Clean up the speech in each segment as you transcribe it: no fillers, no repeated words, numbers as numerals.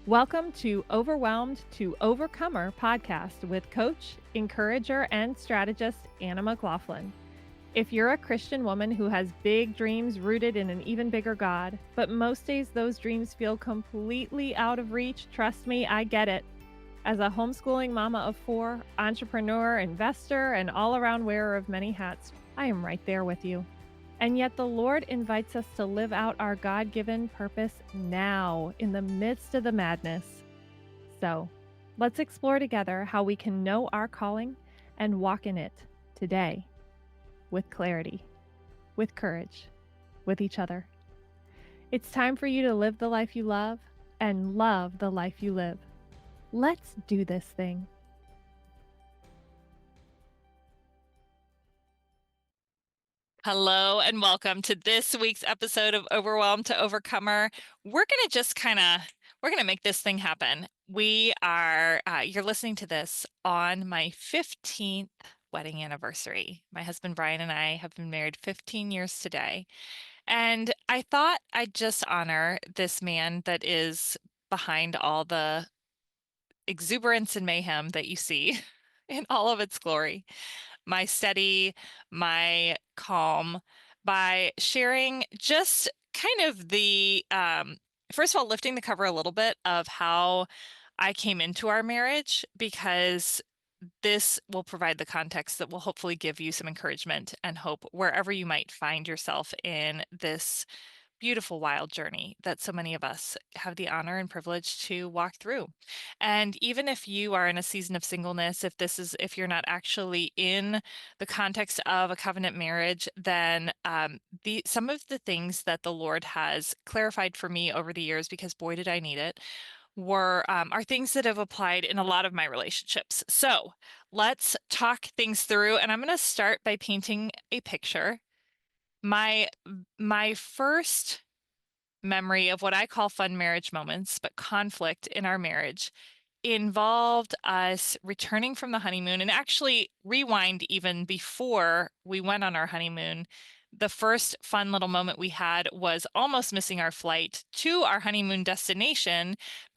Welcome to Overwhelmed to Overcomer podcast with coach, encourager, and strategist Anna McLaughlin. If you're a Christian woman who has big dreams rooted in an even bigger God, but most days those dreams feel completely out of reach, trust me, I get it. As a homeschooling mama of 4, entrepreneur, investor, and all around wearer of many hats, I am right there with you. And yet, the Lord invites us to live out our God given purpose now in the midst of the madness. So, let's explore together how we can know our calling and walk in it today with clarity, with courage, with each other. It's time for you to live the life you love and love the life you live. Let's do this thing. Hello and welcome to this week's episode of Overwhelmed to Overcomer. We're going to make this thing happen. You're listening to this on my 15th wedding anniversary. My husband Brian and I have been married 15 years today. And I thought I'd just honor this man that is behind all the exuberance and mayhem that you see in all of its glory. My steady, my calm, by sharing just kind of first of all, lifting the cover a little bit of how I came into our marriage, because this will provide the context that will hopefully give you some encouragement and hope wherever you might find yourself in this beautiful, wild journey that so many of us have the honor and privilege to walk through. And even if you are in a season of singleness, if you're not actually in the context of a covenant marriage, then some of the things that the Lord has clarified for me over the years, because boy, did I need it, are things that have applied in a lot of my relationships. So let's talk things through, and I'm going to start by painting a picture. My first memory of what I call fun marriage moments, but conflict in our marriage, involved us returning from the honeymoon, and actually rewind even before we went on our honeymoon. The first fun little moment we had was almost missing our flight to our honeymoon destination,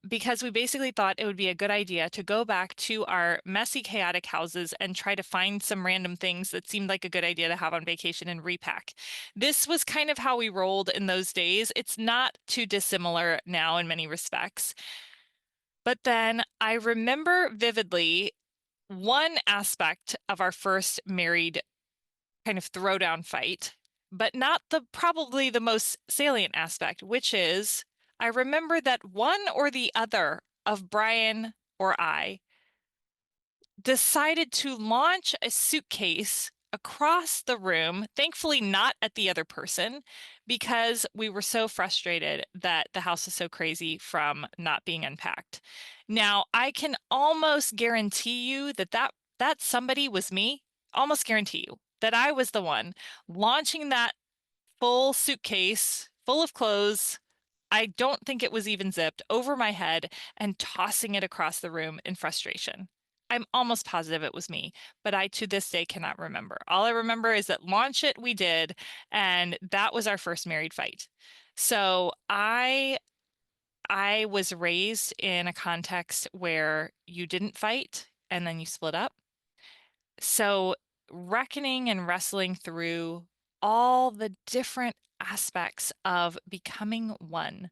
because we basically thought it would be a good idea to go back to our messy, chaotic houses and try to find some random things that seemed like a good idea to have on vacation and repack. This was kind of how we rolled in those days. It's not too dissimilar now in many respects. But then I remember vividly one aspect of our first married kind of throwdown fight, but not probably the most salient aspect, which is I remember that one or the other of Brian or I decided to launch a suitcase across the room, thankfully not at the other person, because we were so frustrated that the house is so crazy from not being unpacked. Now, I can almost guarantee you that somebody was me. Almost guarantee you that I was the one launching that full suitcase full of clothes. I don't think it was even zipped over my head and tossing it across the room in frustration. I'm almost positive it was me, but I to this day cannot remember. All I remember is that launch it we did, and that was our first married fight. So I was raised in a context where you didn't fight and then you split up. So reckoning and wrestling through all the different aspects of becoming one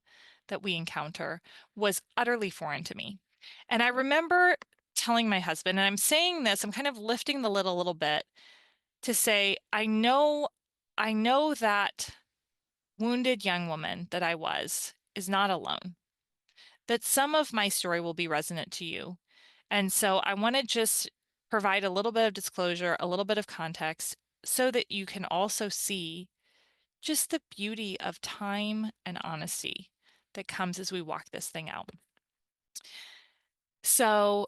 that we encounter was utterly foreign to me. And I remember telling my husband, and I'm saying this, I'm kind of lifting the lid a little bit to say, I know that wounded young woman that I was is not alone, that some of my story will be resonant to you. And so I want to just provide a little bit of disclosure, a little bit of context, so that you can also see just the beauty of time and honesty that comes as we walk this thing out. So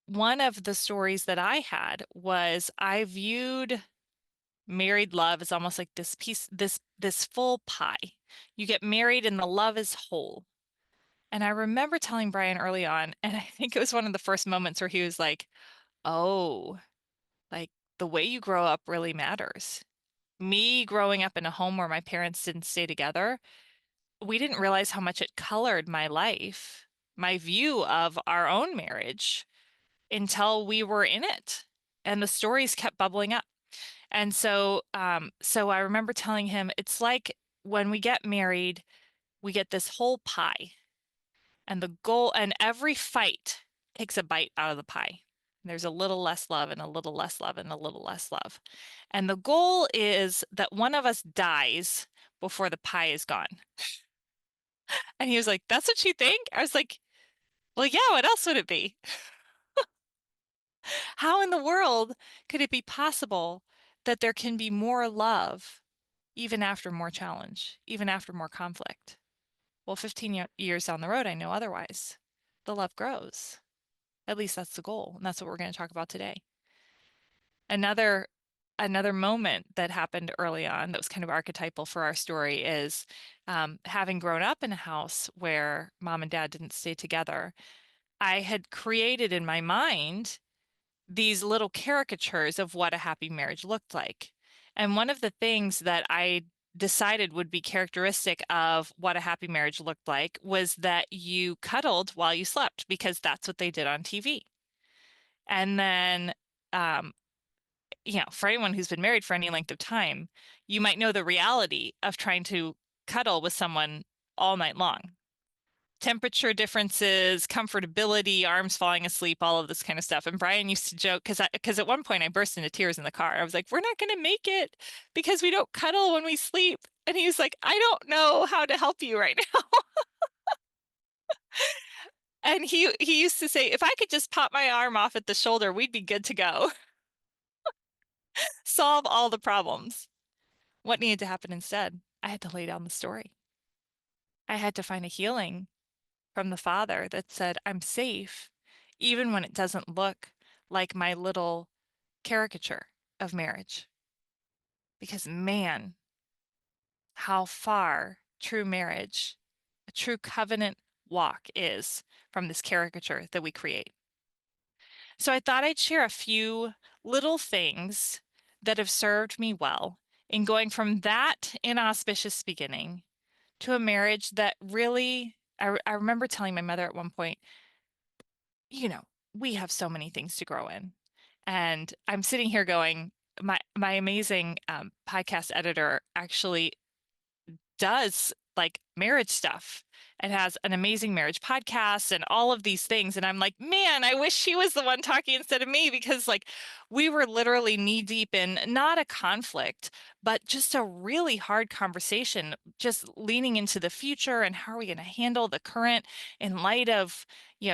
one of the stories that I had was I viewed married love as almost like this full pie. You get married and the love is whole. And I remember telling Brian early on, and I think it was one of the first moments where he was like, oh, like the way you grow up really matters. Me growing up in a home where my parents didn't stay together, we didn't realize how much it colored my life my view of our own marriage until we were in it. And the stories kept bubbling up. And so I remember telling him, it's like when we get married, we get this whole pie, and the goal, and every fight takes a bite out of the pie. There's a little less love and a little less love and a little less love. And the goal is that one of us dies before the pie is gone. And he was like, "That's what you think?" I was like, "Well, yeah, what else would it be? How in the world could it be possible that there can be more love even after more challenge, even after more conflict?" Well, 15 years down the road, I know otherwise. The love grows. At least that's the goal, and that's what we're going to talk about today. Another moment that happened early on that was kind of archetypal for our story is having grown up in a house where mom and dad didn't stay together. I had created in my mind these little caricatures of what a happy marriage looked like. And one of the things that I decided would be characteristic of what a happy marriage looked like was that you cuddled while you slept because that's what they did on TV. And then, um, for anyone who's been married for any length of time, you might know the reality of trying to cuddle with someone all night long. Temperature differences, comfortability, arms falling asleep, all of this kind of stuff. And Brian used to joke because at one point I burst into tears in the car. I was like, "We're not going to make it because we don't cuddle when we sleep." And he was like, "I don't know how to help you right now." And he used to say, "If I could just pop my arm off at the shoulder, we'd be good to go. Solve all the problems." What needed to happen instead? I had to lay down the story. I had to find a healing from the Father that said, "I'm safe, even when it doesn't look like my little caricature of marriage." Because, man, how far true marriage, a true covenant walk is from this caricature that we create. So I thought I'd share a few little things that have served me well in going from that inauspicious beginning to a marriage that really, I remember telling my mother at one point, you know, we have so many things to grow in. And I'm sitting here going, my amazing podcast editor actually does like marriage stuff and has an amazing marriage podcast and all of these things. And I'm like, man, I wish she was the one talking instead of me, because like we were literally knee deep in not a conflict, but just a really hard conversation, just leaning into the future and how are we going to handle the current in light of,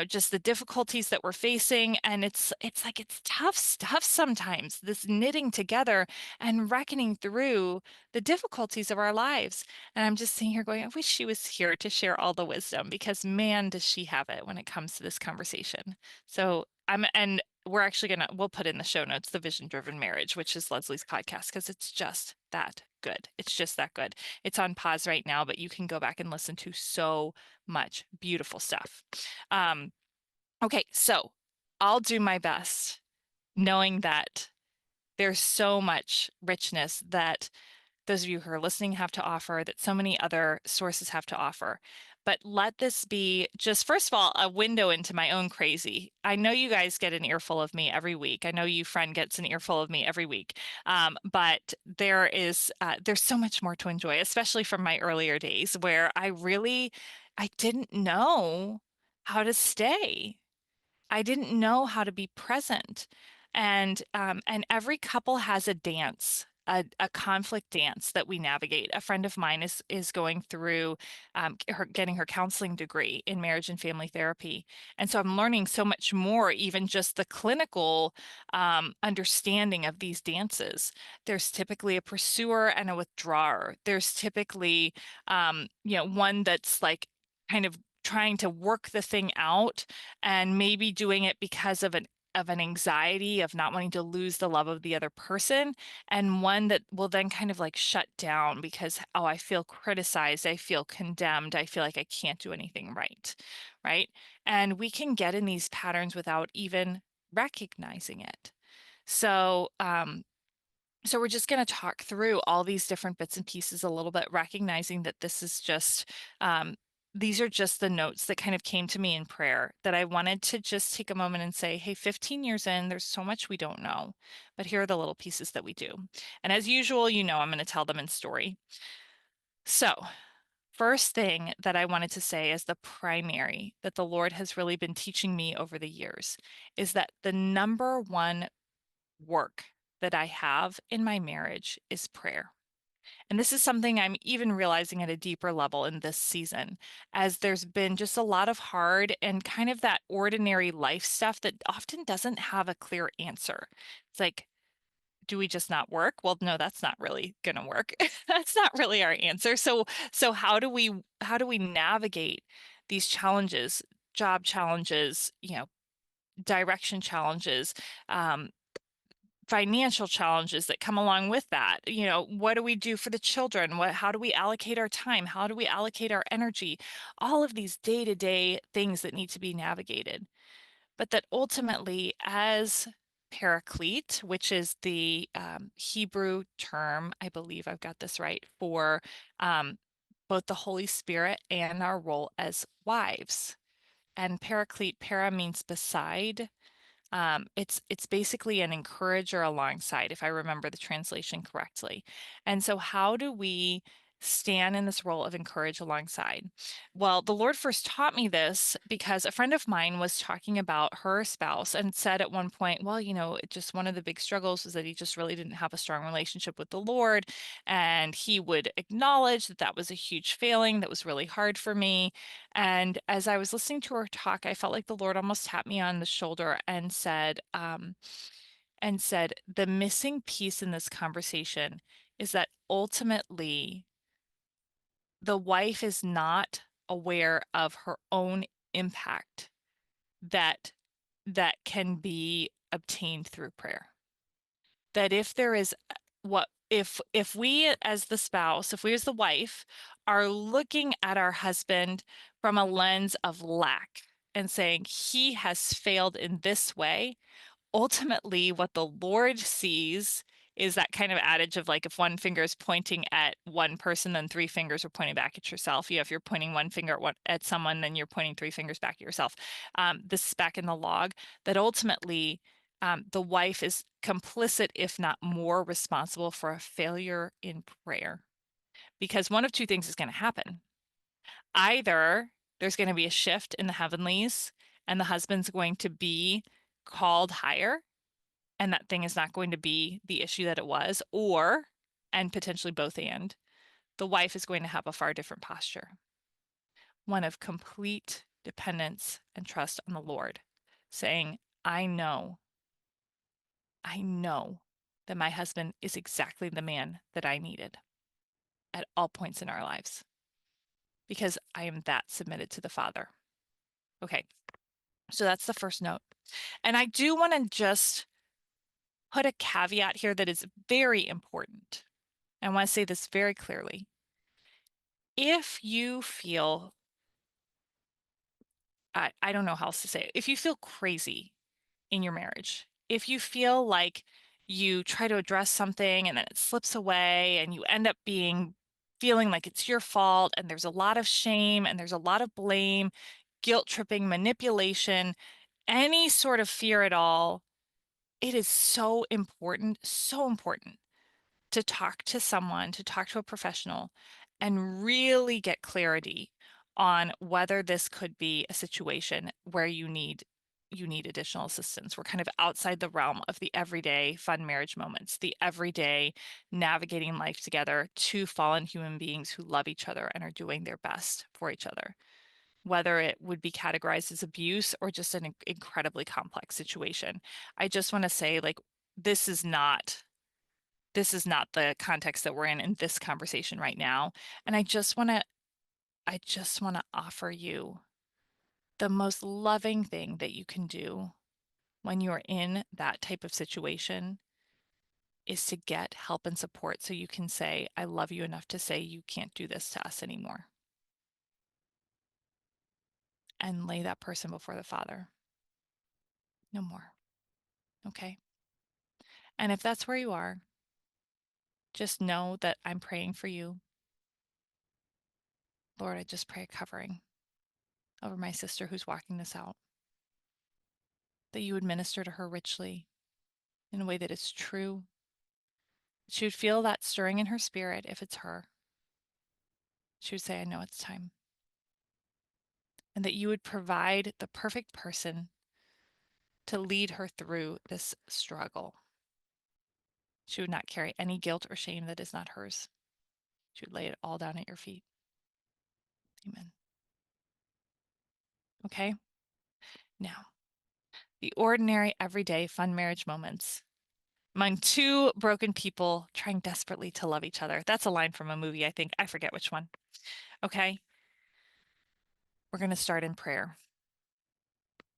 just the difficulties that we're facing. And it's like it's tough stuff sometimes, this knitting together and reckoning through the difficulties of our lives. And I'm just sitting here going, I wish she was here to share all the wisdom, because man, does she have it when it comes to this conversation. So and we're actually we'll put in the show notes, the Vision Driven Marriage, which is Leslie's podcast, because it's just that good. It's just that good. It's on pause right now, but you can go back and listen to so much beautiful stuff. Okay, so I'll do my best knowing that there's so much richness that those of you who are listening have to offer, that so many other sources have to offer. But let this be just, first of all, a window into my own crazy. I know you guys get an earful of me every week. I know you, friend, gets an earful of me every week. But there's so much more to enjoy, especially from my earlier days where I didn't know how to stay. I didn't know how to be present. And every couple has a dance, a conflict dance that we navigate. A friend of mine is going through getting her counseling degree in marriage and family therapy. And so I'm learning so much more, even just the clinical understanding of these dances. There's typically a pursuer and a withdrawer. There's typically one that's like kind of trying to work the thing out and maybe doing it because of an anxiety of not wanting to lose the love of the other person, and one that will then kind of like shut down because, oh, I feel criticized, I feel condemned, I feel like I can't do anything right? And we can get in these patterns without even recognizing it. So we're just going to talk through all these different bits and pieces a little bit, recognizing that this is just these are just the notes that kind of came to me in prayer that I wanted to just take a moment and say, hey, 15 years in, there's so much we don't know, but here are the little pieces that we do. And as usual, I'm going to tell them in story. So, first thing that I wanted to say as the primary that the Lord has really been teaching me over the years is that the number one work that I have in my marriage is prayer. And this is something I'm even realizing at a deeper level in this season, as there's been just a lot of hard and kind of that ordinary life stuff that often doesn't have a clear answer. It's like, do we just not work? Well, no, that's not really going to work. That's not really our answer. So how do we navigate these challenges, job challenges, direction challenges, um, financial challenges that come along with that? What do we do for the children? How do we allocate our time? How do we allocate our energy? All of these day-to-day things that need to be navigated. But that ultimately, as paraclete, which is the Hebrew term, I believe I've got this right, for um, both the Holy Spirit and our role as wives. And paraclete, para means beside. It's basically an encourager alongside, if I remember the translation correctly. And so how do we stand in this role of encourage alongside? Well, the Lord first taught me this because a friend of mine was talking about her spouse and said at one point, well, just one of the big struggles was that he just really didn't have a strong relationship with the Lord. And he would acknowledge that that was a huge failing that was really hard for me. And as I was listening to her talk, I felt like the Lord almost tapped me on the shoulder and said, the missing piece in this conversation is that ultimately the wife is not aware of her own impact that that can be obtained through prayer. That if there is what if we as the spouse, if we as the wife are looking at our husband from a lens of lack and saying he has failed in this way, ultimately what the Lord sees is that kind of adage of like if one finger is pointing at one person, then three fingers are pointing back at yourself. If you're pointing one finger at someone, then you're pointing three fingers back at yourself. This is back in the log that ultimately the wife is complicit, if not more responsible for a failure in prayer. Because one of two things is going to happen. Either there's going to be a shift in the heavenlies and the husband's going to be called higher and that thing is not going to be the issue that it was, or, and potentially both and, the wife is going to have a far different posture, one of complete dependence and trust on the Lord, saying, I know that my husband is exactly the man that I needed at all points in our lives because I am that submitted to the Father. Okay, so that's the first note. And I do want to just put a caveat here that is very important. I want to say this very clearly. If you feel, I don't know how else to say it, if you feel crazy in your marriage, if you feel like you try to address something and then it slips away and you end up feeling like it's your fault and there's a lot of shame and there's a lot of blame, guilt tripping, manipulation, any sort of fear at all, it is so important to talk to someone, to talk to a professional, and really get clarity on whether this could be a situation where you need additional assistance. We're kind of outside the realm of the everyday fun marriage moments, the everyday navigating life together, two fallen human beings who love each other and are doing their best for each other. Whether it would be categorized as abuse or just an incredibly complex situation. I just want to say, like, this is not the context that we're in this conversation right now. And I just want to offer you the most loving thing that you can do when you're in that type of situation is to get help and support so you can say, I love you enough to say you can't do this to us anymore. And lay that person before the Father. No more. Okay. And if that's where you are, just know that I'm praying for you, Lord, I just pray a covering over my sister who's walking this out, that you would minister to her richly in a way that is true. She would feel that stirring in her spirit if it's her. She would say, I know it's time. And that you would provide the perfect person to lead her through this struggle. She would not carry any guilt or shame that is not hers. She would lay it all down at your feet. Amen. Okay? Now, the ordinary, everyday, fun marriage moments among two broken people trying desperately to love each other. That's a line from a movie, I think. I forget which one. Okay? We're going to start in prayer.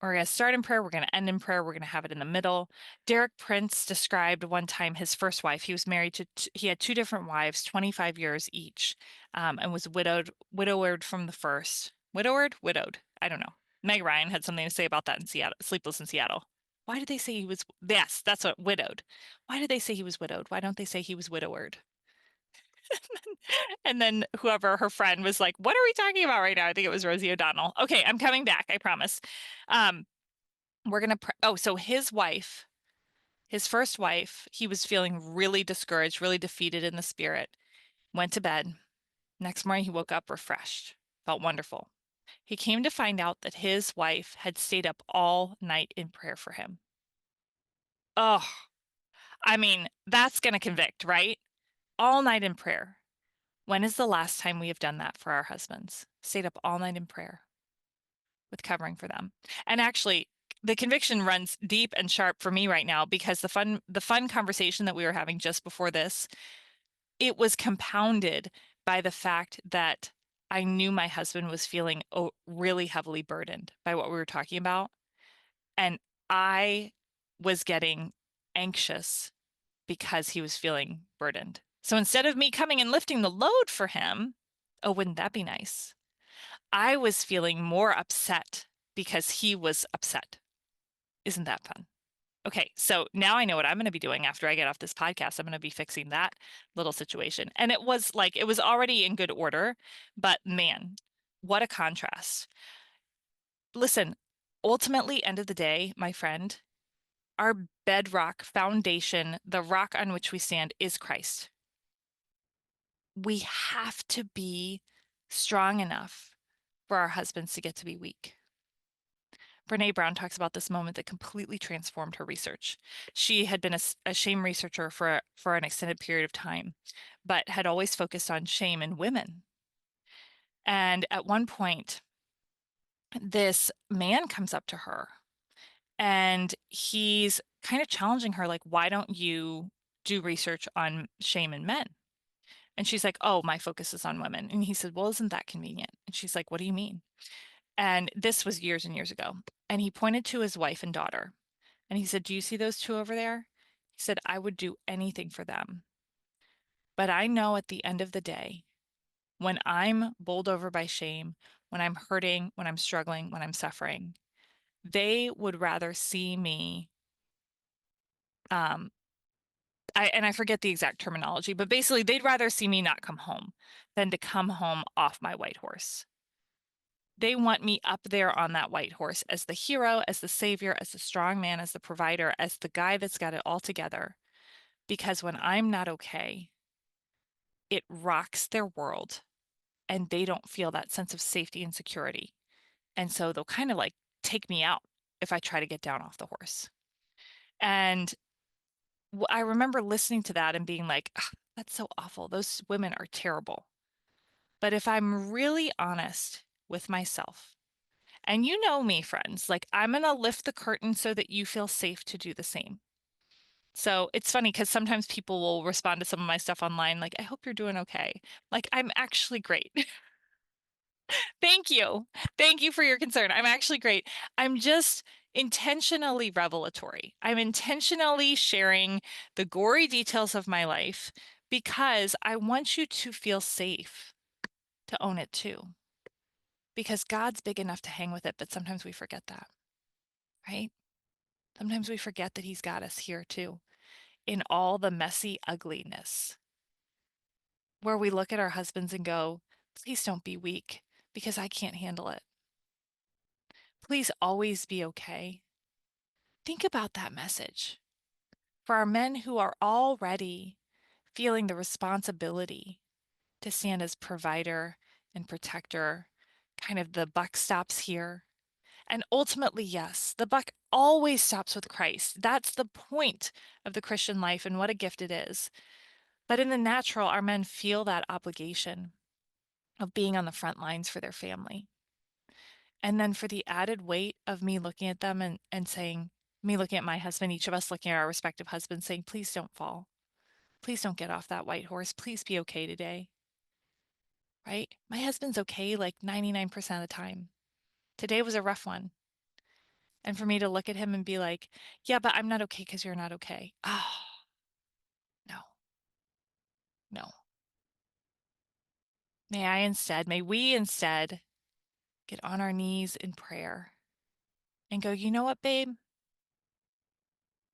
We're going to start in prayer. We're going to end in prayer. We're going to have it in the middle. Derek Prince described one time his first wife. He was married to, he had two different wives, 25 years each, and was widowed from the first. Widowed. I don't know. Meg Ryan had something to say about that in Seattle, Sleepless in Seattle. Why did they say he was, yes, that's what, widowed. Why did they say he was widowed? Why don't they say he was widowed? And then whoever her friend was like, what are we talking about right now? I think it was Rosie O'Donnell. Okay, I'm coming back, I promise. We're gonna so his first wife, he was feeling really discouraged, really defeated in the spirit. Went to bed. Next morning he woke up refreshed, felt wonderful. He came to find out that his wife had stayed up all night in prayer for him. Oh, I mean, that's gonna convict, right? All night in prayer. When is the last time we have done that for our husbands? Stayed up all night in prayer with covering for them. And actually, the conviction runs deep and sharp for me right now because the fun conversation that we were having just before this, it was compounded by the fact that I knew my husband was feeling really heavily burdened by what we were talking about. And I was getting anxious because he was feeling burdened. So instead of me coming and lifting the load for him, oh, wouldn't that be nice? I was feeling more upset because he was upset. Isn't that fun? Okay, so now I know what I'm going to be doing after I get off this podcast. I'm going to be fixing that little situation. And it was already in good order, but man, what a contrast. Listen, ultimately, end of the day, my friend, our bedrock foundation, the rock on which we stand is Christ. We have to be strong enough for our husbands to get to be weak. Brene Brown talks about this moment that completely transformed her research. She had been a shame researcher for an extended period of time, but had always focused on shame in women. And at one point, this man comes up to her and he's kind of challenging her, like, why don't you do research on shame in men? And she's like, oh, my focus is on women. And he said, well, isn't that convenient? And she's like, what do you mean? And this was years and years ago. And he pointed to his wife and daughter. And he said, do you see those two over there? He said, I would do anything for them. But I know at the end of the day, when I'm bowled over by shame, when I'm hurting, when I'm struggling, when I'm suffering, they would rather see me. I forget the exact terminology, but basically they'd rather see me not come home than to come home off my white horse. They want me up there on that white horse as the hero, as the savior, as the strong man, as the provider, as the guy that's got it all together. Because when I'm not okay, it rocks their world and they don't feel that sense of safety and security. And so they'll kind of like take me out if I try to get down off the horse. And I remember listening to that and being like, that's so awful. Those women are terrible. But if I'm really honest with myself, and you know me, friends, like I'm going to lift the curtain so that you feel safe to do the same. So it's funny because sometimes people will respond to some of my stuff online, like, I hope you're doing okay. Like, I'm actually great. Thank you. Thank you for your concern. I'm actually great. I'm just intentionally revelatory. I'm intentionally sharing the gory details of my life because I want you to feel safe to own it too. Because God's big enough to hang with it, but sometimes we forget that, right? Sometimes we forget that He's got us here too, in all the messy ugliness, where we look at our husbands and go, Please don't be weak because I can't handle it. Please always be okay. Think about that message. For our men who are already feeling the responsibility to stand as provider and protector, kind of the buck stops here. And ultimately, yes, the buck always stops with Christ. That's the point of the Christian life and what a gift it is. But in the natural, our men feel that obligation of being on the front lines for their family. And then for the added weight of me looking at them and saying, me looking at my husband, each of us looking at our respective husbands, saying, please don't fall. Please don't get off that white horse. Please be okay today. Right? My husband's okay like 99% of the time. Today was a rough one. And for me to look at him and be like, yeah, but I'm not okay because you're not okay. Oh, no, no. May we instead get on our knees in prayer and go, you know what, babe?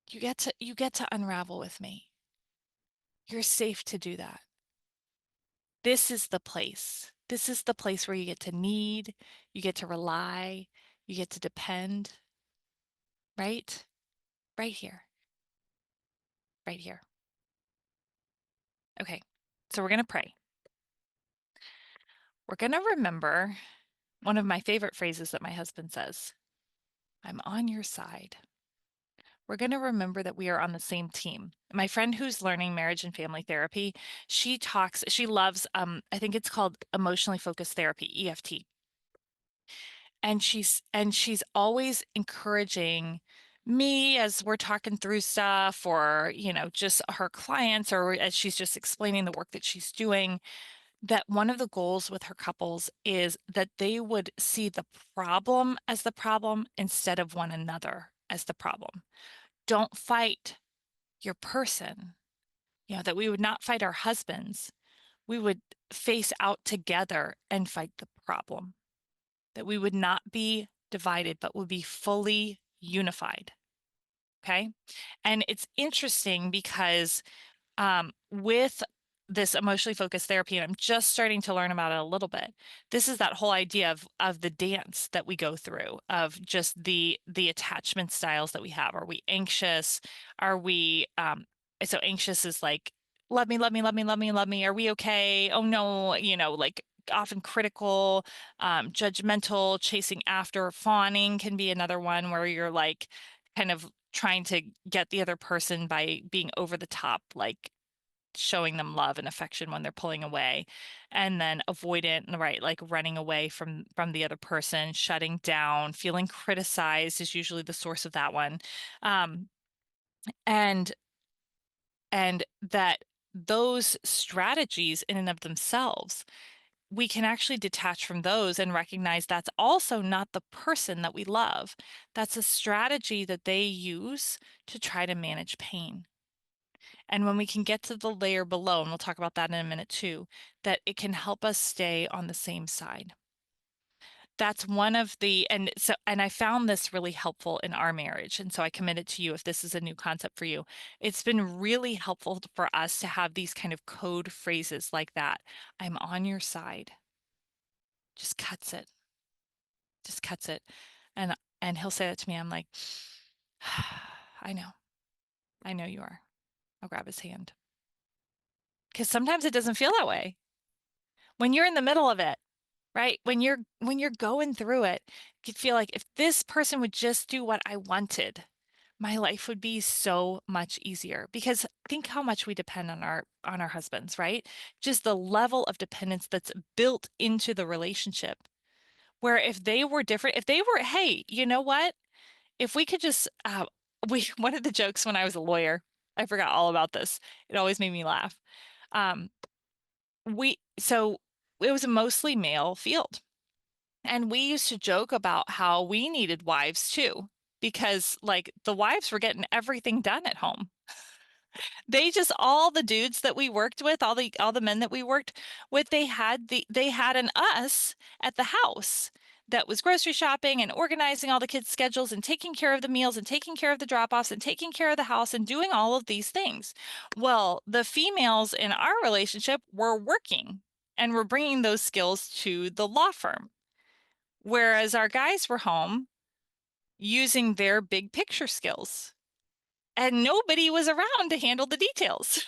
You get to unravel with me. You're safe to do that. This is the place. This is the place where you get to need, you get to rely, you get to depend, right? Right here. Right here. Okay. So we're going to pray. We're going to remember one of my favorite phrases that my husband says. I'm on your side. We're going to remember that we are on the same team. My friend who's learning marriage and family therapy, she loves, I think it's called emotionally focused therapy, EFT. And she's always encouraging me as we're talking through stuff or, just her clients or as she's just explaining the work that she's doing, that one of the goals with her couples is that they would see the problem as the problem instead of one another as the problem. Don't fight your person, that we would not fight our husbands. We would face out together and fight the problem, that we would not be divided, but would be fully unified. Okay. And it's interesting because with this emotionally focused therapy, and I'm just starting to learn about it a little bit. This is that whole idea of the dance that we go through, of just the attachment styles that we have. Are we anxious? Are we so anxious is like, love me, love me, love me, love me, love me. Are we okay? Oh no, like often critical, judgmental, chasing after, fawning can be another one where you're like kind of trying to get the other person by being over the top, like showing them love and affection when they're pulling away. And then avoidant, right, like running away from the other person, shutting down, feeling criticized is usually the source of that one. um and and that those strategies in and of themselves, we can actually detach from those and recognize that's also not the person that we love. That's a strategy that they use to try to manage pain. And when we can get to the layer below, and we'll talk about that in a minute too, that it can help us stay on the same side. That's one of and I found this really helpful in our marriage. And so I commend it to you if this is a new concept for you. It's been really helpful for us to have these kind of code phrases like that. I'm on your side. Just cuts it. Just cuts it. And he'll say that to me. I'm like, I know. I know you are. I'll grab his hand. Because sometimes it doesn't feel that way. When you're in the middle of it, right? When you're going through it, you feel like if this person would just do what I wanted, my life would be so much easier. Because think how much we depend on our husbands, right? Just the level of dependence that's built into the relationship. Where if they were different, if they were, hey, you know what? If we could just we one of the jokes when I was a lawyer, I forgot all about this. It always made me laugh. Um, so it was a mostly male field. And we used to joke about how we needed wives too, because like the wives were getting everything done at home. All the dudes that we worked with, all the men that we worked with, they had an us at the house that was grocery shopping and organizing all the kids' schedules and taking care of the meals and taking care of the drop-offs and taking care of the house and doing all of these things. Well, the females in our relationship were working and we're bringing those skills to the law firm. Whereas our guys were home using their big picture skills, and nobody was around to handle the details.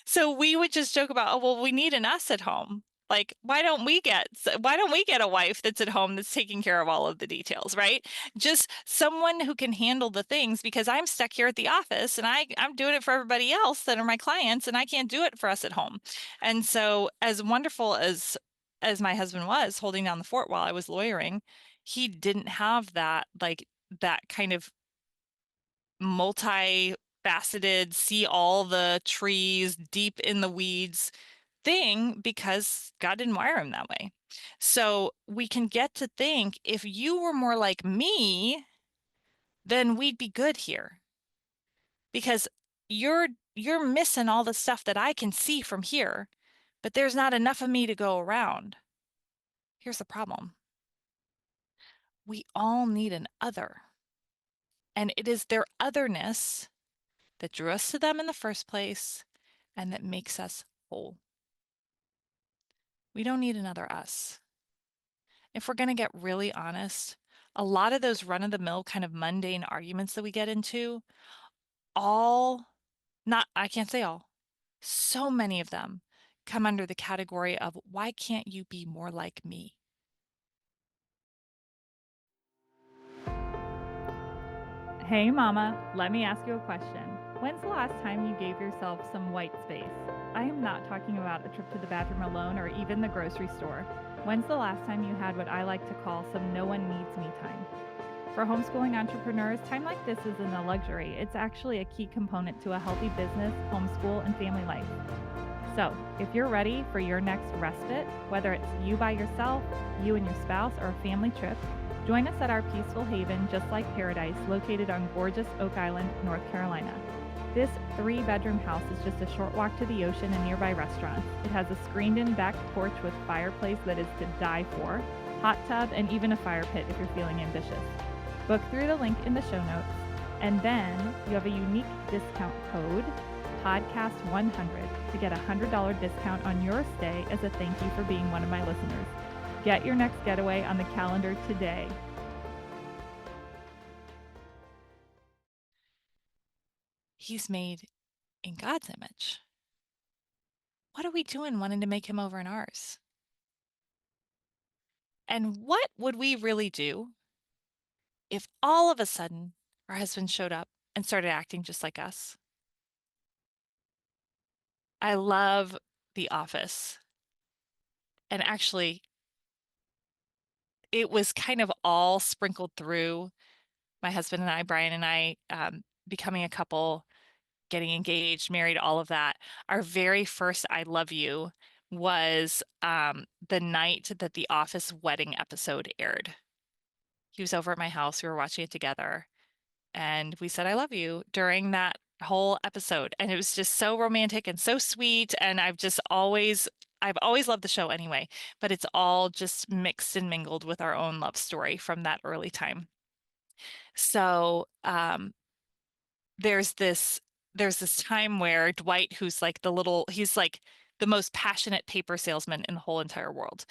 So we would just joke about, oh, well, we need an us at home. Like, why don't we get a wife that's at home that's taking care of all of the details, right? Just someone who can handle the things, because I'm stuck here at the office and I'm doing it for everybody else that are my clients, and I can't do it for us at home. And so as wonderful as my husband was holding down the fort while I was lawyering, he didn't have that kind of multifaceted, see all the trees deep in the weeds thing, because God didn't wire him that way. So we can get to think, if you were more like me, then we'd be good here, because you're missing all the stuff that I can see from here, but there's not enough of me to go around. Here's the problem. We all need an other. And it is their otherness that drew us to them in the first place and that makes us whole. We don't need another us. If we're going to get really honest, a lot of those run-of-the-mill kind of mundane arguments that we get into, I can't say all, so many of them come under the category of, why can't you be more like me? Hey, Mama, let me ask you a question. When's the last time you gave yourself some white space? I am not talking about a trip to the bathroom alone or even the grocery store. When's the last time you had what I like to call some no one needs me time? For homeschooling entrepreneurs, time like this isn't a luxury. It's actually a key component to a healthy business, homeschool, and family life. So, if you're ready for your next respite, whether it's you by yourself, you and your spouse, or a family trip, join us at our peaceful haven, Just Like Paradise, located on gorgeous Oak Island, North Carolina. This 3-bedroom house is just a short walk to the ocean and nearby restaurants. It has a screened-in back porch with fireplace that is to die for, hot tub, and even a fire pit if you're feeling ambitious. Book through the link in the show notes, and then you have a unique discount code, podcast100, to get a $100 discount on your stay as a thank you for being one of my listeners. Get your next getaway on the calendar today. He's made in God's image. What are we doing wanting to make him over in ours? And what would we really do if all of a sudden our husband showed up and started acting just like us? I love The Office. And actually, it was kind of all sprinkled through my husband and I, Brian and I, becoming a couple, getting engaged, married, all of that. Our very first I Love You was the night that the Office wedding episode aired. He was over at my house. We were watching it together, and we said, I love you during that whole episode. And it was just so romantic and so sweet. And I've always loved the show anyway, but it's all just mixed and mingled with our own love story from that early time. So there's this time where Dwight, he's like the most passionate paper salesman in the whole entire world.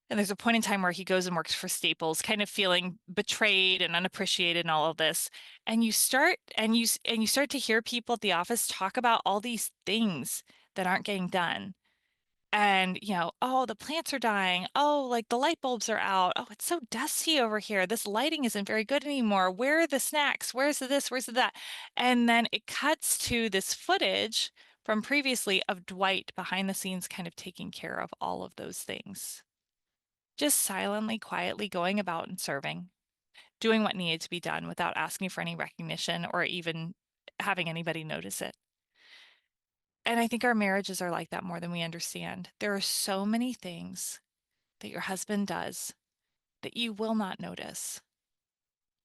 And there's a point in time where he goes and works for Staples, kind of feeling betrayed and unappreciated and all of this. And you start to hear people at the office talk about all these things that aren't getting done. And, oh, the plants are dying. Oh, like the light bulbs are out. Oh, it's so dusty over here. This lighting isn't very good anymore. Where are the snacks? Where's the this? Where's the that? And then it cuts to this footage from previously of Dwight behind the scenes kind of taking care of all of those things. Just silently, quietly going about and serving, doing what needed to be done without asking for any recognition or even having anybody notice it. And I think our marriages are like that more than we understand. There are so many things that your husband does that you will not notice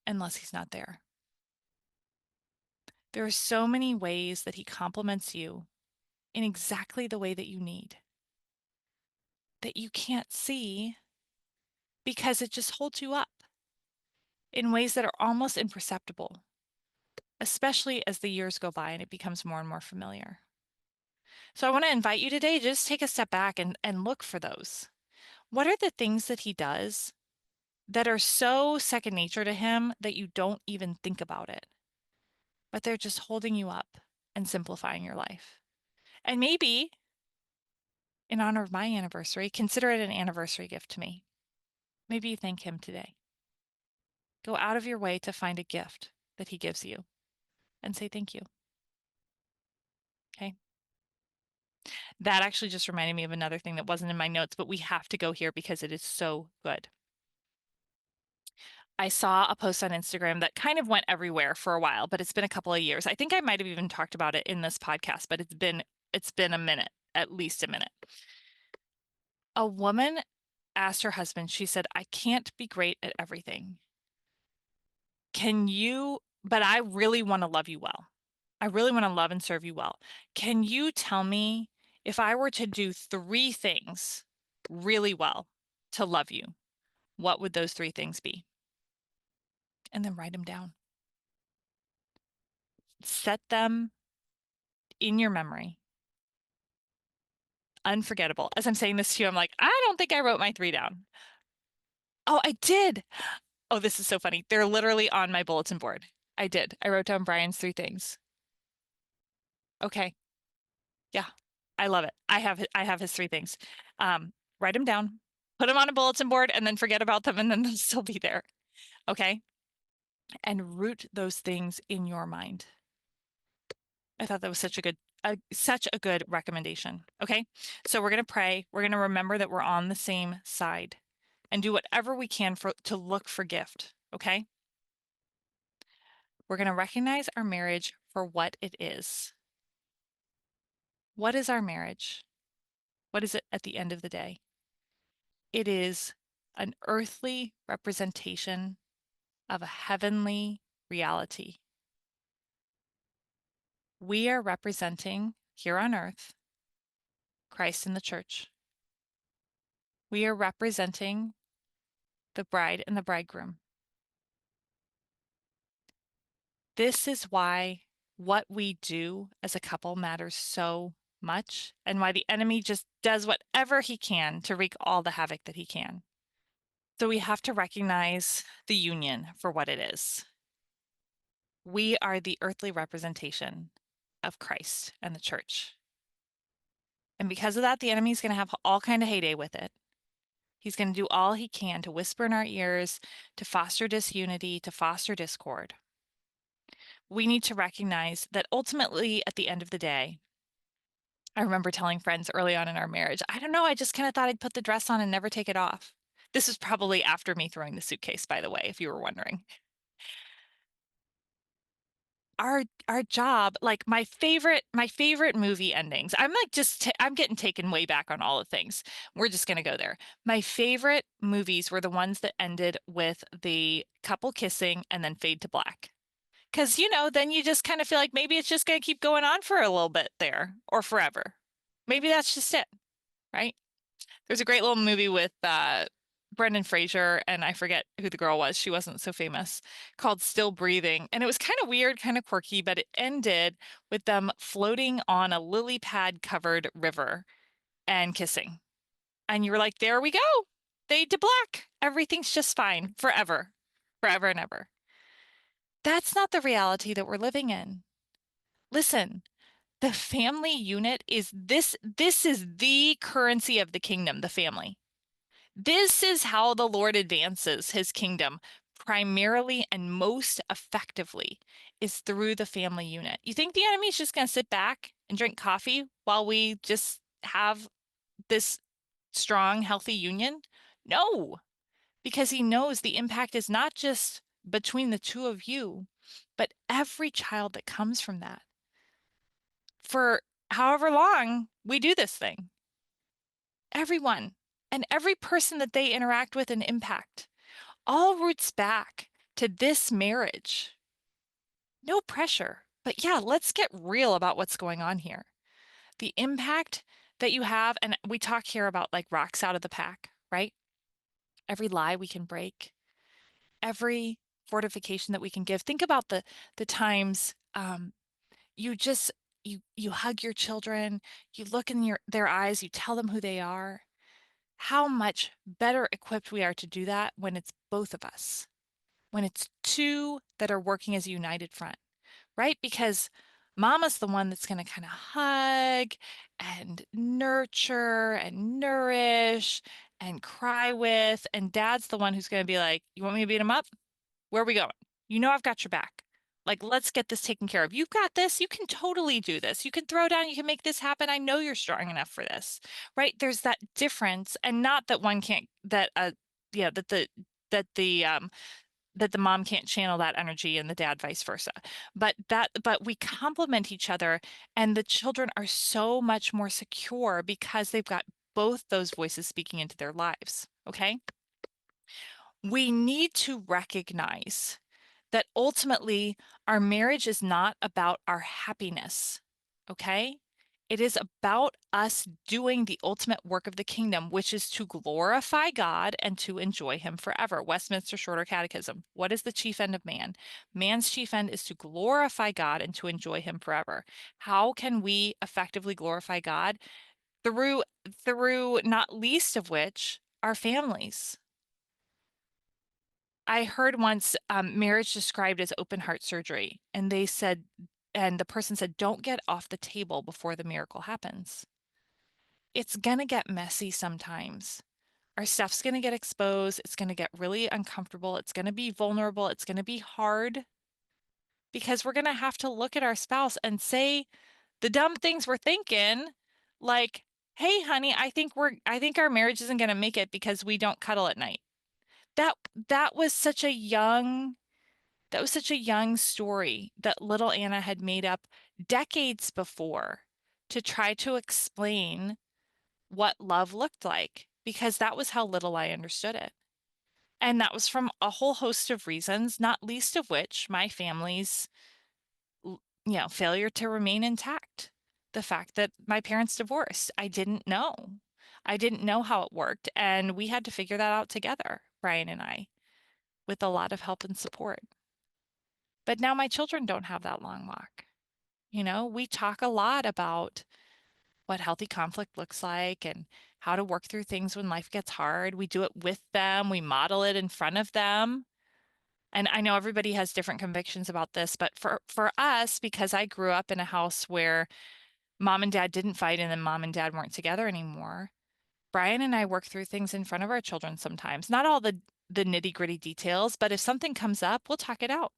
unless he's not there. There are so many ways that he compliments you in exactly the way that you need, that you can't see because it just holds you up in ways that are almost imperceptible, especially as the years go by and it becomes more and more familiar. So I want to invite you today, just take a step back and look for those. What are the things that he does that are so second nature to him that you don't even think about it, but they're just holding you up and simplifying your life? And maybe in honor of my anniversary, consider it an anniversary gift to me. Maybe you thank him today. Go out of your way to find a gift that he gives you and say thank you. Okay. That actually just reminded me of another thing that wasn't in my notes, but we have to go here because it is so good. I saw a post on Instagram that kind of went everywhere for a while, but it's been a couple of years. I think I might have even talked about it in this podcast, but it's been a minute, at least a minute. A woman asked her husband, she said, "I can't be great at everything. But I really want to love you well. I really want to love and serve you well. Can you tell me if I were to do 3 things really well to love you, what would those 3 things be?" And then write them down. Set them in your memory. Unforgettable. As I'm saying this to you, I'm like, I don't think I wrote my 3 down. Oh, I did. Oh, this is so funny. They're literally on my bulletin board. I did. I wrote down Brian's 3 things. Okay. Yeah. I love it. I have his 3 things. Write them down, put them on a bulletin board, and then forget about them, and then they'll still be there. Okay. And root those things in your mind. I thought that was such a good recommendation. Okay. So we're going to pray. We're going to remember that we're on the same side and do whatever we can to look for gift. Okay. We're going to recognize our marriage for what it is. What is our marriage? What is it at the end of the day? It is an earthly representation of a heavenly reality. We are representing here on earth Christ and the church. We are representing the bride and the bridegroom. This is why what we do as a couple matters so much, and why the enemy just does whatever he can to wreak all the havoc that he can. So we have to recognize the union for what it is. We are the earthly representation of Christ and the church. And because of that, the enemy's going to have all kind of heyday with it. He's going to do all he can to whisper in our ears, to foster disunity, to foster discord. We need to recognize that ultimately, at the end of the day, I remember telling friends early on in our marriage, I don't know, I just kind of thought I'd put the dress on and never take it off. This was probably after me throwing the suitcase, by the way, if you were wondering. Our job, like my favorite movie endings. I'm like I'm getting taken way back on all the things. We're just gonna go there. My favorite movies were the ones that ended with the couple kissing and then fade to black. Because, then you just kind of feel like maybe it's just going to keep going on for a little bit there or forever. Maybe that's just it, right? There's a great little movie with Brendan Fraser, and I forget who the girl was. She wasn't so famous, called Still Breathing. And it was kind of weird, kind of quirky, but it ended with them floating on a lily pad covered river and kissing. And you were like, there we go. Fade to black. Everything's just fine forever, forever and ever. That's not the reality that we're living in. Listen, the family unit is this is the currency of the kingdom, the family. This is how the Lord advances his kingdom primarily and most effectively is through the family unit. You think the enemy's just going to sit back and drink coffee while we just have this strong, healthy union? No, because he knows the impact is not just between the two of you, but every child that comes from that. For however long we do this thing, everyone and every person that they interact with and impact all roots back to this marriage. No pressure, but yeah, let's get real about what's going on here. The impact that you have, and we talk here about like rocks out of the pack, right? Every lie we can break, every fortification that we can give. Think about the times you just you hug your children, you look in their eyes, you tell them who they are. How much better equipped we are to do that when it's both of us, when it's two that are working as a united front, right? Because mama's the one that's going to kind of hug and nurture and nourish and cry with, and dad's the one who's going to be like, you want me to beat him up? Where are we going? You know, I've got your back. Like, let's get this taken care of. You've got this. You can totally do this. You can throw down. You can make this happen. I know you're strong enough for this, right? There's that difference, and not that one can't, yeah, that the mom can't channel that energy and the dad vice versa. But we complement each other, and the children are so much more secure because they've got both those voices speaking into their lives. Okay. We need to recognize that ultimately our marriage is not about our happiness, okay? It is about us doing the ultimate work of the kingdom, which is to glorify God and to enjoy Him forever. Westminster Shorter Catechism. What is the chief end of man? Man's chief end is to glorify God and to enjoy Him forever. How can we effectively glorify God? Through not least of which our families. I heard once marriage described as open heart surgery, and the person said, don't get off the table before the miracle happens. It's going to get messy sometimes. Our stuff's going to get exposed. It's going to get really uncomfortable. It's going to be vulnerable. It's going to be hard because we're going to have to look at our spouse and say the dumb things we're thinking, like, hey, honey, I think our marriage isn't going to make it because we don't cuddle at night. That that was such a young That was such a young story that little Anna had made up decades before to try to explain what love looked like, because that was how little I understood it. And that was from a whole host of reasons, not least of which my family's, failure to remain intact. The fact that my parents divorced, I didn't know. I didn't know how it worked. And we had to figure that out together, Brian and I, with a lot of help and support. But now my children don't have that long walk. We talk a lot about what healthy conflict looks like and how to work through things when life gets hard. We do it with them, we model it in front of them. And I know everybody has different convictions about this, but for us, because I grew up in a house where mom and dad didn't fight and then mom and dad weren't together anymore, Brian and I work through things in front of our children sometimes. Not all the nitty-gritty details, but if something comes up, we'll talk it out.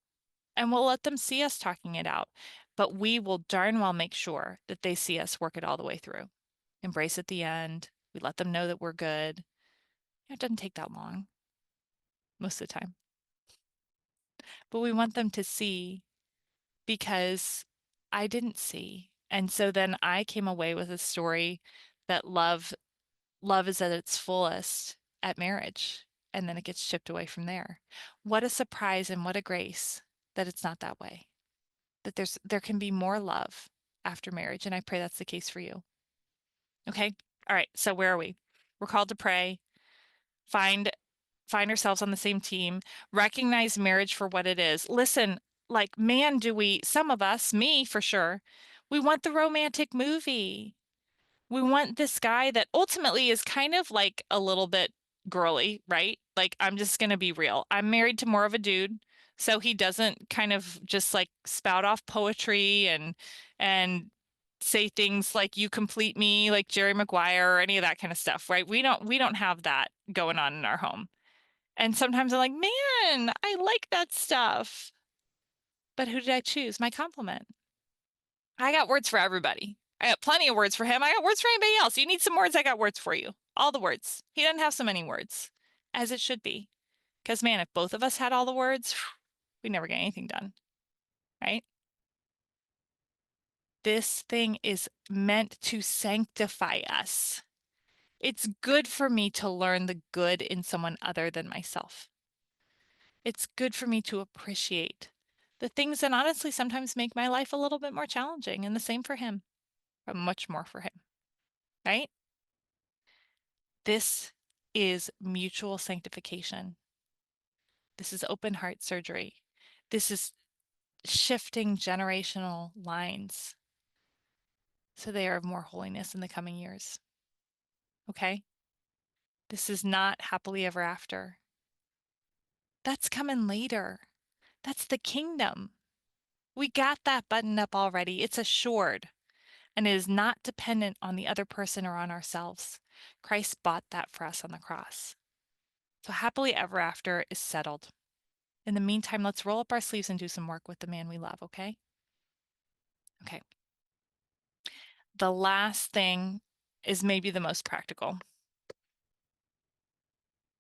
And we'll let them see us talking it out. But we will darn well make sure that they see us work it all the way through. Embrace at the end. We let them know that we're good. It doesn't take that long most of the time. But we want them to see because I didn't see. And so then I came away with a story that love is at its fullest at marriage. And then it gets chipped away from there. What a surprise and what a grace that it's not that way. That there can be more love after marriage, and I pray that's the case for you. Okay? All right. So where are we? We're called to pray, find find ourselves on the same team, recognize marriage for what it is. Listen, like, man, do we, some of us, me for sure, we want the romantic movie. We want this guy that ultimately is kind of like a little bit girly, right? Like, I'm just going to be real. I'm married to more of a dude, so he doesn't kind of just like spout off poetry and say things like you complete me like Jerry Maguire or any of that kind of stuff, right? We don't have that going on in our home. And sometimes I'm like, "Man, I like that stuff." But who did I choose? My compliment. I got words for everybody. I got plenty of words for him. I got words for anybody else. You need some words, I got words for you. All the words. He doesn't have so many words, as it should be. Because, man, if both of us had all the words, we'd never get anything done, right? This thing is meant to sanctify us. It's good for me to learn the good in someone other than myself. It's good for me to appreciate the things that honestly sometimes make my life a little bit more challenging, and the same for him, but much more for him, right? This is mutual sanctification. This is open heart surgery. This is shifting generational lines. so they are of more holiness in the coming years. Okay? This is not happily ever after. That's coming later. That's the kingdom. We got that buttoned up already. It's assured, and it is not dependent on the other person or on ourselves. Christ bought that for us on the cross. So happily ever after is settled. In the meantime, let's roll up our sleeves and do some work with the man we love, okay? Okay. The last thing is maybe the most practical.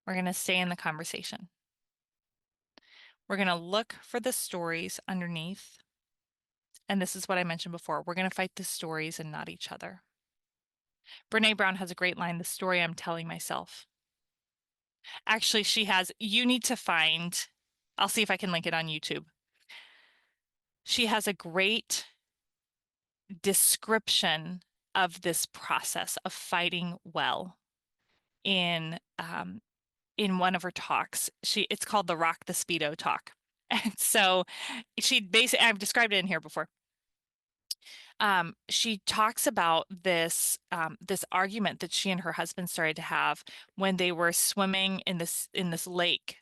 We're going to stay in the conversation. We're going to look for the stories underneath. And this is what I mentioned before. We're going to fight the stories and not each other. Brene Brown has a great line, the story I'm telling myself. Actually, she has, you need to find, I'll see if I can link it on YouTube. She has a great description of this process of fighting well in one of her talks. It's called the Rock the Speedo talk. And so she basically, I've described it in here before. She talks about this argument that she and her husband started to have when they were swimming in this lake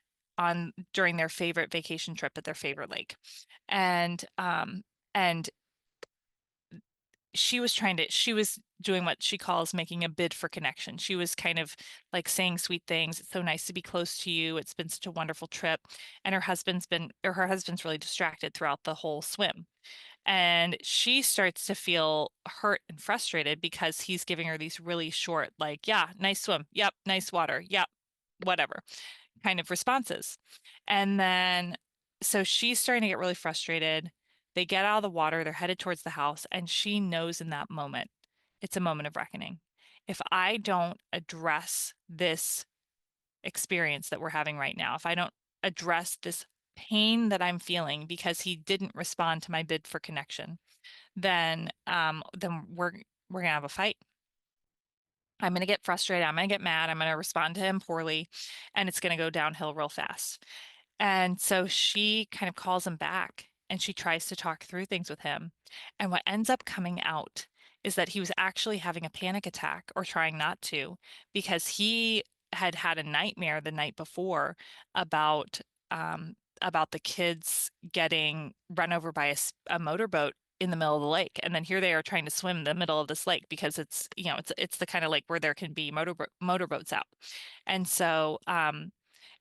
during their favorite vacation trip at their favorite lake. And she was doing what she calls making a bid for connection. She was kind of like saying sweet things. It's so nice to be close to you. It's been such a wonderful trip. And her husband's really distracted throughout the whole swim. And she starts to feel hurt and frustrated because he's giving her these really short, like, yeah, nice swim. Yep, nice water. Yep, whatever kind of responses. And then, so she's starting to get really frustrated. They get out of the water, they're headed towards the house, and she knows in that moment, it's a moment of reckoning. If I don't address this experience that we're having right now, if I don't address this pain that I'm feeling because he didn't respond to my bid for connection, then we're gonna have a fight. I'm gonna get frustrated. I'm gonna get mad. I'm gonna respond to him poorly, and it's gonna go downhill real fast. And so she kind of calls him back and she tries to talk through things with him. And what ends up coming out is that he was actually having a panic attack or trying not to because he had had a nightmare the night before about about the kids getting run over by a motorboat in the middle of the lake. And then here they are trying to swim the middle of this lake because it's the kind of lake where there can be motorboats out. And so and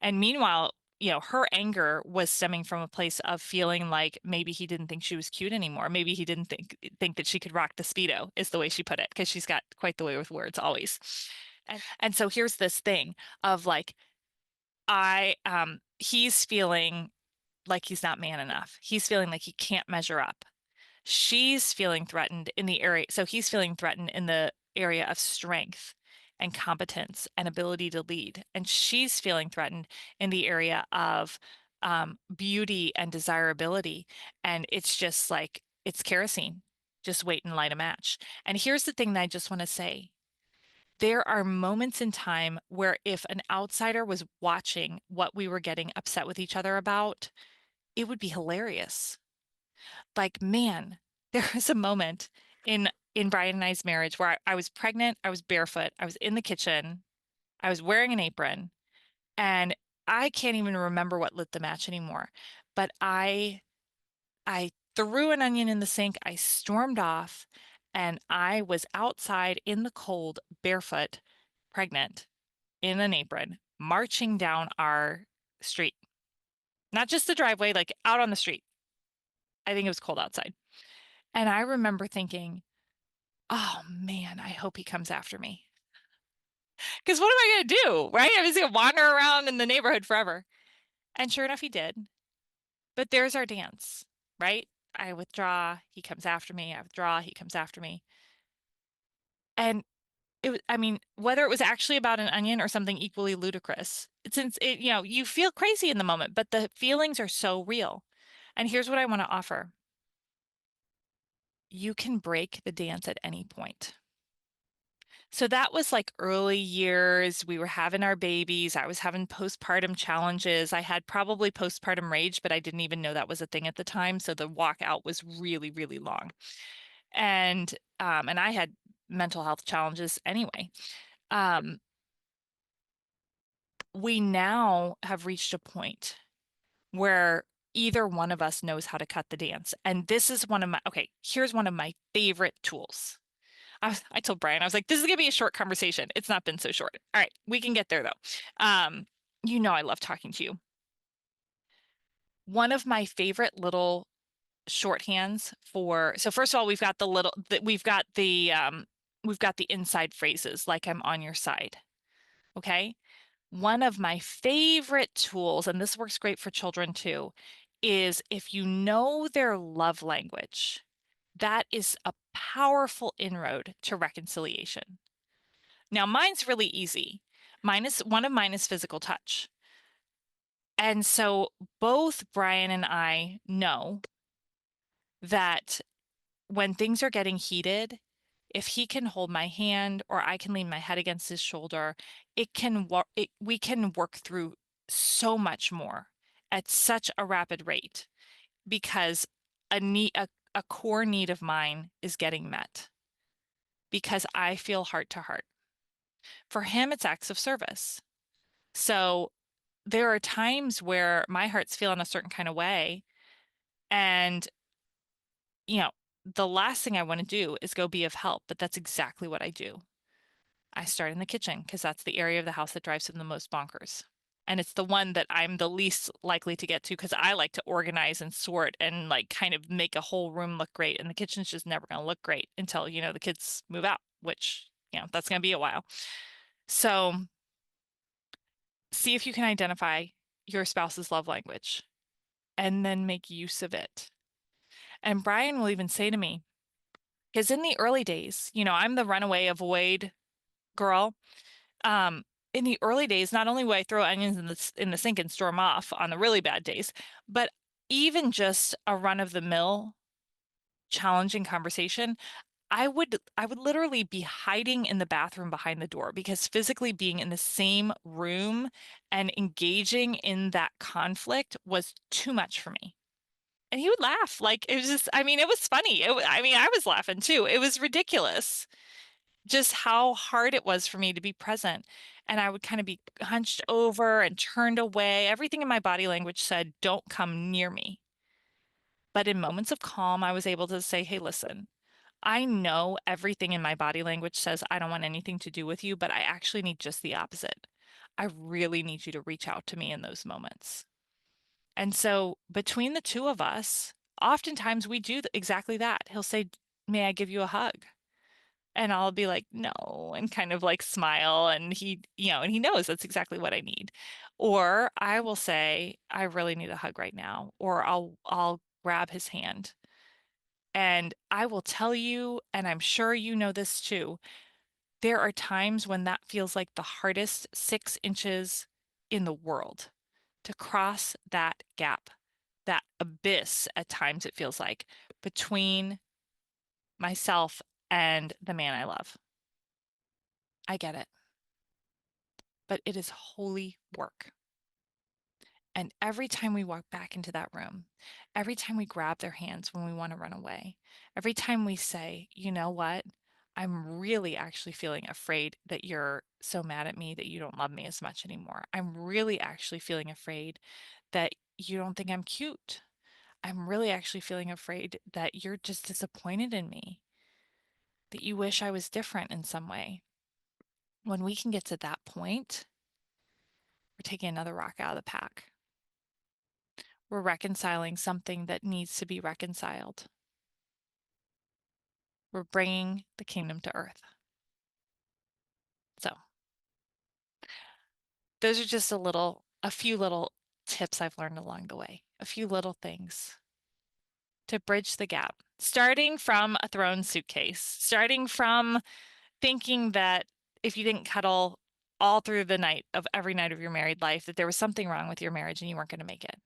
meanwhile, her anger was stemming from a place of feeling like maybe he didn't think she was cute anymore. Maybe he didn't think that she could rock the Speedo, is the way she put it, because she's got quite the way with words always. And so here's this thing of like, he's feeling like he's not man enough. He's feeling like he can't measure up. She's feeling threatened in the area. So he's feeling threatened in the area of strength and competence and ability to lead. And she's feeling threatened in the area of beauty and desirability. And it's just like, it's kerosene. Just wait and light a match. And here's the thing that I just want to say. There are moments in time where if an outsider was watching what we were getting upset with each other about, it would be hilarious. Like, man, there was a moment in Brian and I's marriage where I was pregnant, I was barefoot, I was in the kitchen, I was wearing an apron, and I can't even remember what lit the match anymore. But I threw an onion in the sink, I stormed off, and I was outside in the cold, barefoot, pregnant, in an apron, marching down our street. Not just the driveway, like out on the street. I think it was cold outside. And I remember thinking, oh man, I hope he comes after me. Because what am I going to do? Right? I'm just going to wander around in the neighborhood forever. And sure enough, he did. But there's our dance, right? I withdraw. He comes after me. I withdraw. He comes after me. And I mean, whether it was actually about an onion or something equally ludicrous, since you feel crazy in the moment, but the feelings are so real. And here's what I want to offer. You can break the dance at any point. So that was like early years. We were having our babies. I was having postpartum challenges. I had probably postpartum rage, but I didn't even know that was a thing at the time. So the walk out was really, really long. And I had mental health challenges anyway. Um, we now have reached a point where either one of us knows how to cut the dance. And this is here's one of my favorite tools. I told Brian, I was like, this is gonna be a short conversation. It's not been so short. All right, we can get there though. I love talking to you. One of my favorite little shorthands so first of all, we've got the inside phrases like I'm on your side. Okay. One of my favorite tools, and this works great for children too, is if you know their love language, that is a powerful inroad to reconciliation. Now, mine's really easy. One of mine is physical touch. And so both Brian and I know that when things are getting heated, if he can hold my hand or I can lean my head against his shoulder, we can work through so much more at such a rapid rate because a core need of mine is getting met because I feel heart to heart. For him, it's acts of service. So there are times where my heart's feeling a certain kind of way, and you know, the last thing I want to do is go be of help, but that's exactly what I do. I start in the kitchen because that's the area of the house that drives him the most bonkers. And it's the one that I'm the least likely to get to because I like to organize and sort and like kind of make a whole room look great. And the kitchen's just never going to look great until, the kids move out, which, that's going to be a while. So see if you can identify your spouse's love language and then make use of it. And Brian will even say to me, because in the early days, I'm the runaway avoid girl. Um, in the early days, not only would I throw onions in the sink and storm off on the really bad days, but even just a run of the mill challenging conversation, I would literally be hiding in the bathroom behind the door because physically being in the same room and engaging in that conflict was too much for me. And he would laugh. Like it was just, I mean, it was funny. I was laughing too. It was ridiculous just how hard it was for me to be present. And I would kind of be hunched over and turned away. Everything in my body language said, don't come near me. But in moments of calm, I was able to say, hey, listen, I know everything in my body language says I don't want anything to do with you, but I actually need just the opposite. I really need you to reach out to me in those moments. And so between the two of us, oftentimes we do exactly that. He'll say, may I give you a hug? And I'll be like, no, and kind of like smile. And he knows that's exactly what I need. Or I will say, I really need a hug right now. Or I'll grab his hand. And I will tell you, and I'm sure you know this too, there are times when that feels like the hardest 6 inches in the world to cross that gap, that abyss at times it feels like between myself and the man I love. I get it, but it is holy work. And every time we walk back into that room, every time we grab their hands when we want to run away, every time we say, you know what? I'm really actually feeling afraid that you're so mad at me that you don't love me as much anymore. I'm really actually feeling afraid that you don't think I'm cute. I'm really actually feeling afraid that you're just disappointed in me, that you wish I was different in some way. When we can get to that point, we're taking another rock out of the pack. We're reconciling something that needs to be reconciled. We're bringing the kingdom to earth. So, those are just a few little tips I've learned along the way, a few little things to bridge the gap. Starting from a thrown suitcase, starting from thinking that if you didn't cuddle all through the night of every night of your married life, that there was something wrong with your marriage and you weren't going to make it.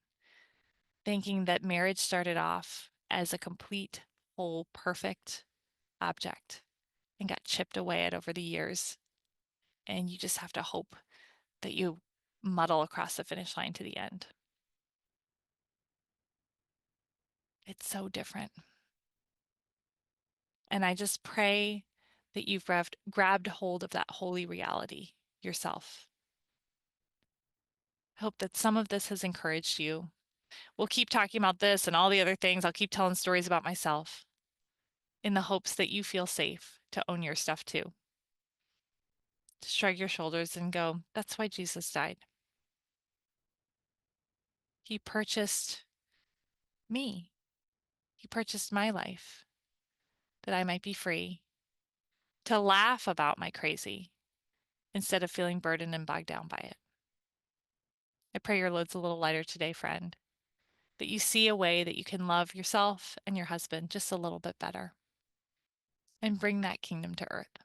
Thinking that marriage started off as a complete, whole, perfect object and got chipped away at over the years. And you just have to hope that you muddle across the finish line to the end. It's so different. And I just pray that you've grabbed hold of that holy reality yourself. I hope that some of this has encouraged you. We'll keep talking about this and all the other things. I'll keep telling stories about myself in the hopes that you feel safe to own your stuff too. To shrug your shoulders and go, that's why Jesus died. He purchased me. He purchased my life that I might be free to laugh about my crazy instead of feeling burdened and bogged down by it. I pray your load's a little lighter today, friend, that you see a way that you can love yourself and your husband just a little bit better and bring that kingdom to earth.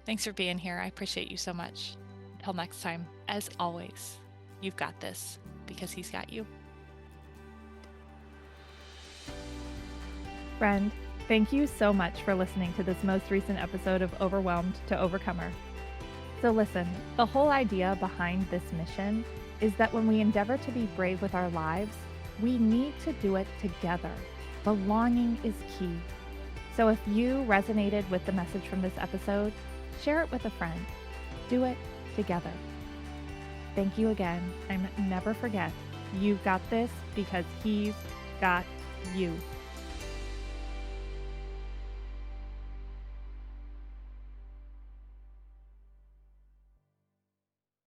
Thanks for being here. I appreciate you so much. Until next time, as always, you've got this because he's got you. Friend, thank you so much for listening to this most recent episode of Overwhelmed to Overcomer. So listen, the whole idea behind this mission is that when we endeavor to be brave with our lives, we need to do it together. Belonging is key. So if you resonated with the message from this episode, share it with a friend. Do it together. Thank you again, and never forget, you've got this because he's got you.